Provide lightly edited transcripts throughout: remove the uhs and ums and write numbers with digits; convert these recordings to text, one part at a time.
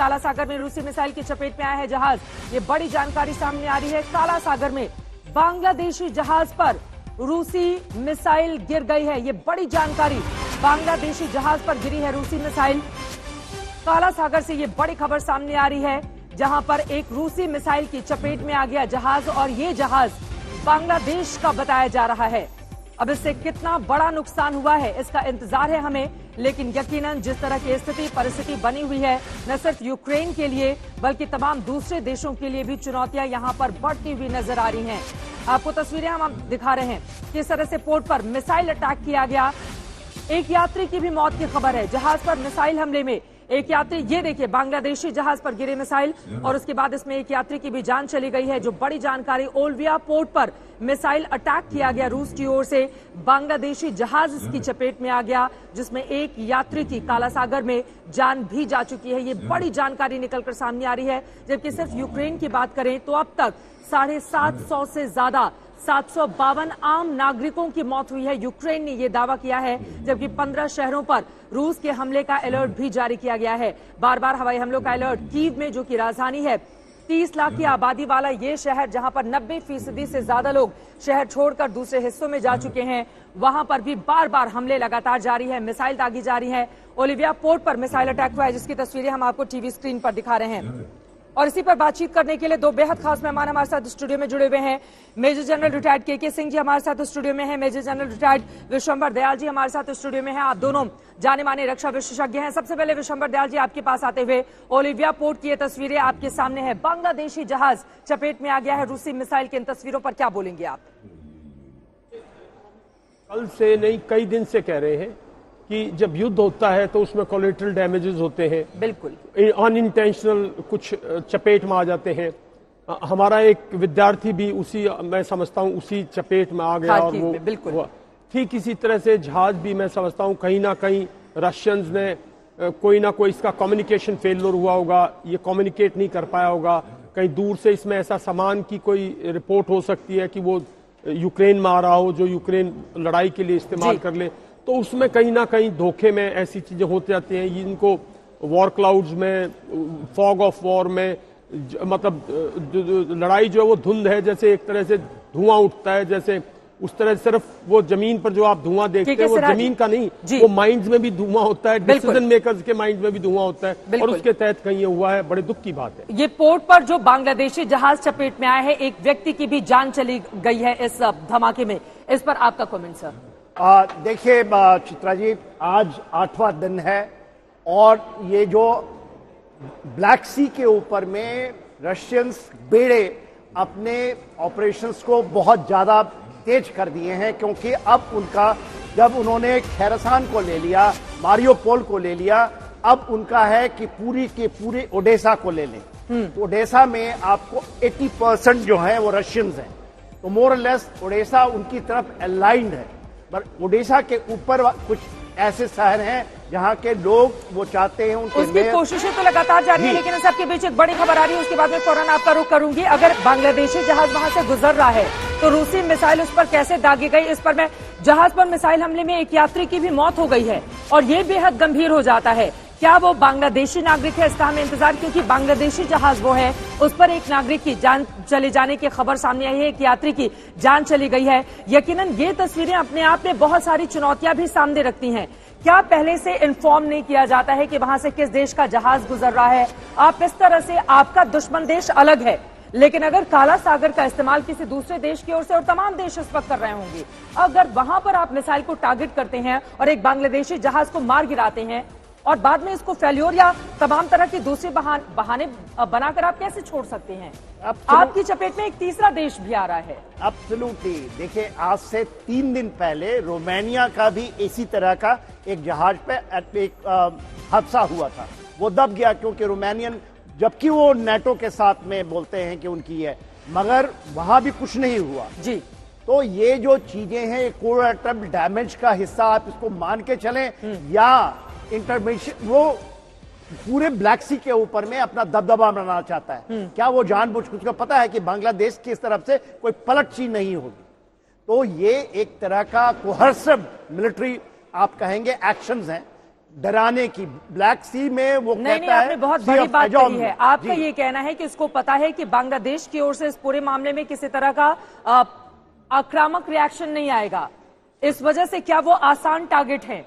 काला सागर में रूसी मिसाइल की चपेट में आया है जहाज। ये बड़ी जानकारी सामने आ रही है। काला सागर में बांग्लादेशी जहाज पर रूसी मिसाइल गिर गई है। ये बड़ी जानकारी, बांग्लादेशी जहाज पर गिरी है रूसी मिसाइल। काला सागर से ये बड़ी खबर सामने आ रही है, जहां पर एक रूसी मिसाइल की चपेट में आ गया जहाज, और ये जहाज बांग्लादेश का बताया जा रहा है। अब इससे कितना बड़ा नुकसान हुआ है इसका इंतजार है हमें, लेकिन यकीनन जिस तरह की स्थिति परिस्थिति बनी हुई है, न सिर्फ यूक्रेन के लिए बल्कि तमाम दूसरे देशों के लिए भी चुनौतियां यहां पर बढ़ती हुई नजर आ रही हैं। आपको तस्वीरें हम दिखा रहे हैं किस तरह से पोर्ट पर मिसाइल अटैक किया गया। एक यात्री की भी मौत की खबर है जहाज पर मिसाइल हमले में। एक यात्री, ये देखिए बांग्लादेशी जहाज पर गिरे मिसाइल, और उसके बाद इसमें एक यात्री की भी जान चली गई है। जो बड़ी जानकारी, ओल्विया पोर्ट पर मिसाइल अटैक किया गया रूस की ओर से, बांग्लादेशी जहाज इसकी चपेट में आ गया, जिसमें एक यात्री की काला सागर में जान भी जा चुकी है। ये बड़ी जानकारी निकलकर सामने आ रही है। जबकि सिर्फ यूक्रेन की बात करें तो अब तक 750 से ज्यादा 752 आम नागरिकों की मौत हुई है। यूक्रेन ने यह दावा किया है, जबकि 15 शहरों पर रूस के हमले का अलर्ट भी जारी किया गया है। बार बार हवाई हमलों का अलर्ट। कीव में, जो कि राजधानी है, 30 लाख की आबादी वाला ये शहर, जहां पर 90% से ज्यादा लोग शहर छोड़कर दूसरे हिस्सों में जा चुके हैं, वहां पर भी बार बार हमले लगातार जारी है, मिसाइल दागी जा रही है। ओलिविया पोर्ट पर मिसाइल अटैक हुआ है, जिसकी तस्वीरें हम आपको टीवी स्क्रीन पर दिखा रहे हैं। और इसी पर बातचीत करने के लिए दो बेहद खास मेहमान हमारे साथ स्टूडियो में जुड़े हुए हैं। मेजर जनरल रिटायर्ड के सिंह जी हमारे साथ स्टूडियो में हैं। Major general retired Vishwambhar Dayal ji हमारे साथ स्टूडियो में हैं। आप दोनों जाने माने रक्षा विशेषज्ञ हैं। सबसे पहले विश्वंभर दयाल जी, आपके पास आते हुए, ओलिविया पोर्ट की ये तस्वीरें आपके सामने है। बांग्लादेशी जहाज चपेट में आ गया है रूसी मिसाइल की इन तस्वीरों पर क्या बोलेंगे आप? कल से नहीं, कई दिन से कह रहे हैं कि जब युद्ध होता है तो उसमें कोलेटरल डैमेजेस होते हैं। बिल्कुल अनइंटेंशनल कुछ चपेट में आ जाते हैं। हमारा एक विद्यार्थी भी उसी, मैं समझता हूं, उसी चपेट में आ गया। और वो बिल्कुल ठीक इसी तरह से जहाज भी, मैं समझता हूं, कहीं ना कहीं रशियंस ने कोई ना कोई इसका कम्युनिकेशन फेलियर हुआ होगा, ये कम्युनिकेट नहीं कर पाया होगा। कहीं दूर से इसमें ऐसा सामान की कोई रिपोर्ट हो सकती है कि वो यूक्रेन में आ रहा हो, जो यूक्रेन लड़ाई के लिए इस्तेमाल कर ले, तो उसमें कहीं ना कहीं धोखे में ऐसी चीजें होती जाती हैं। इनको वॉर क्लाउड्स में, फॉग ऑफ वॉर में, मतलब लड़ाई जो है वो धुंध है, जैसे एक तरह से धुआं उठता है, जैसे उस तरह सिर्फ वो जमीन पर जो आप धुआं देखते हैं वो जमीन का नहीं, वो माइंड्स में भी धुआं होता है, डिसीजन मेकर्स के माइंड में भी धुआं होता है, और उसके तहत कहीं ये हुआ है। बड़े दुख की बात है। ये पोर्ट पर जो बांग्लादेशी जहाज चपेट में आया है, एक व्यक्ति की भी जान चली गई है इस धमाके में। इस पर आपका कमेंट सर? देखिए चित्रा जी, आज 8वां दिन है और ये जो ब्लैक सी के ऊपर में रशियंस बेड़े अपने ऑपरेशंस को बहुत ज्यादा तेज कर दिए हैं, क्योंकि अब उनका, जब उन्होंने खैरसान को ले लिया, मारियोपोल को ले लिया, अब उनका है कि पूरी के पूरे ओडेसा को ले लें। तो ओडेसा में आपको 80% जो है वो रशियंस हैं, तो मोर और लेस ओडेसा उनकी तरफ अलाइंड है। पर ओडिशा के ऊपर कुछ ऐसे शहर हैं जहां के लोग वो चाहते हैं, उसकी कोशिशें तो लगातार जारी है, लेकिन इस सबके बीच एक बड़ी खबर आ रही है, उसके बाद में फौरन आपका रुख करूंगी। अगर बांग्लादेशी जहाज वहां से गुजर रहा है तो रूसी मिसाइल उस पर कैसे दागी गई, इस पर मैं, जहाज पर मिसाइल हमले में एक यात्री की भी मौत हो गई है और ये बेहद गंभीर हो जाता है। क्या वो बांग्लादेशी नागरिक है, इसका हमें इंतजार, क्योंकि बांग्लादेशी जहाज वो है, उस पर एक नागरिक की जान चले जाने की खबर सामने आई है, एक यात्री की जान चली गई है। यकीनन ये तस्वीरें अपने आप में बहुत सारी चुनौतियां भी सामने रखती हैं। क्या पहले से इन्फॉर्म नहीं किया जाता है कि वहां से किस देश का जहाज गुजर रहा है? आप इस तरह से, आपका दुश्मन देश अलग है, लेकिन अगर काला सागर का इस्तेमाल किसी दूसरे देश की ओर से, और तमाम देश इस वक्त कर रहे होंगे, अगर वहां पर आप मिसाइल को टारगेट करते हैं और एक बांग्लादेशी जहाज को मार गिराते हैं और बाद में इसको फेल्योर या तमाम तरह की दूसरे बहाने बनाकर आप कैसे छोड़ सकते हैं? आपकी चपेट में एक तीसरा देश भी आ रहा है। एब्सोल्युटली। देखिए, आज से 3 दिन पहले रोमानिया का भी इसी तरह का एक जहाज पे एक हादसा हुआ था, वो दब गया, क्योंकि रोमानियन, जबकि वो नेटो के साथ में बोलते हैं कि उनकी है, मगर वहां भी कुछ नहीं हुआ जी। तो ये जो चीजें हैं, कोलैटरल डैमेज का हिस्सा आप इसको मान के चलें, या इंटरमिशन, वो पूरे ब्लैक सी के ऊपर में अपना दबदबा बनाना चाहता है। क्या वो जानबूझ, उसको पता है कि बांग्लादेश की इस तरफ से कोई पलटची नहीं होगी? तो ये एक तरह का कोहर्सिव मिलिट्री आप कहेंगे एक्शंस हैं, डराने की। ब्लैक सी में वो नहीं कहता आपने है बहुत sea बड़ी of बात Azov कही है। में। आपका जी। ये कहना है कि इसको पता है कि बांग्लादेश की ओर से इस पूरे मामले में किसी तरह का आक्रामक रिएक्शन नहीं आएगा, इस वजह से क्या वो आसान टारगेट है?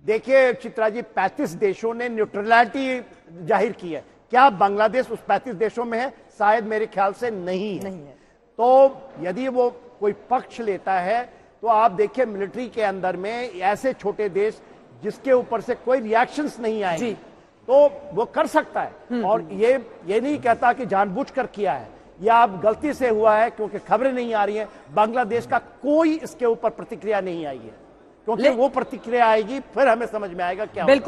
देखिए चित्रा जी, 35 देशों ने न्यूट्रलिटी जाहिर की है। क्या बांग्लादेश उस 35 देशों में है? शायद मेरे ख्याल से नहीं है। नहीं है। तो यदि वो कोई पक्ष लेता है तो आप देखिए मिलिट्री के अंदर में ऐसे छोटे देश जिसके ऊपर से कोई रिएक्शंस नहीं आएंगे जी। तो वो कर सकता है। और ये नहीं कहता कि जानबूझकर किया है या अब गलती से हुआ है क्योंकि खबरें नहीं आ रही हैं। बांग्लादेश का कोई इसके ऊपर प्रतिक्रिया नहीं आई है, क्योंकि वो प्रतिक्रिया आएगी फिर हमें समझ में आएगा क्या होगा। बिल्कुल।